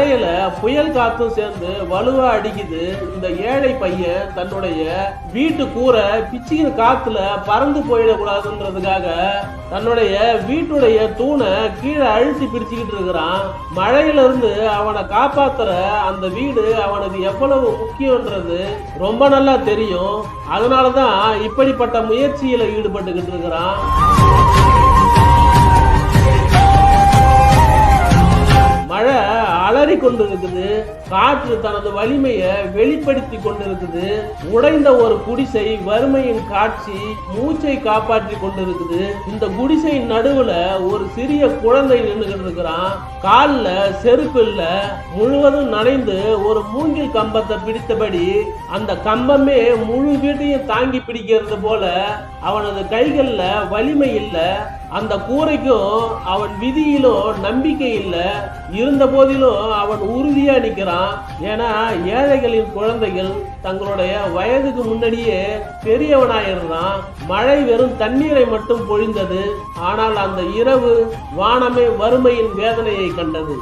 மழையில புயல் காத்தும் சேர்ந்து வலுவா அடிக்குது. இந்த ஏழை பையன் தன்னுடைய வீட்டு கூரை பிச்சிக்கிற காத்துல பறந்து போயிடக்கூடாதுன்றதுக்காக தன்னுடைய வீட்டுடைய தூணை கீழே அழுத்தி பிடிச்சுக்கிட்டு இருக்கிறான். மழையில இருந்து அவனை காப்பாத்துற அந்த வீடு அவனுக்கு எவ்வளவு முக்கியம்ன்றது ரொம்ப நல்லா தெரியும். அதனாலதான் இப்படிப்பட்ட முயற்சியில ஈடுபட்டுக்கிட்டு இருக்கிறான். மழை அலறி கொண்டிருக்குது. காற்று தனது வலிமையை வெளிப்படுத்தி கொண்டிருக்குது. உடைந்த ஒரு குடிசை வறுமையின் காட்சி மூச்சை காப்பாற்றி கொண்டிருக்குது. இந்த குடிசையின் நடுவுல ஒரு சிறிய குழந்தை நின்றுகிட்டு இருக்கிறான். கால்ல செருப்பு இல்ல, முழுவதும் நனைந்து ஒரு மூங்கில் கம்பத்தை பிடித்தபடி அந்த கம்பமே முழு வீட்டையும் தாங்கி பிடிக்கிறது போல அவனது கைகள்ல வலிமை இல்ல. அந்த கூரைக்கும் அவன் விதியிலும் நம்பிக்கை இல்லை. இருந்த போதிலும் அவன் உறுதியா நிற்கிறான். ஏன்னா ஏழைகளின் குழந்தைகள் தங்களுடைய வயதுக்கு முன்னாடியே பெரியவனாயிருந்தான். மழை வெறும் தண்ணீரை மட்டும் பொழிந்தது. ஆனால் அந்த இரவு வானமே வறுமையின் வேதனையை கண்டது.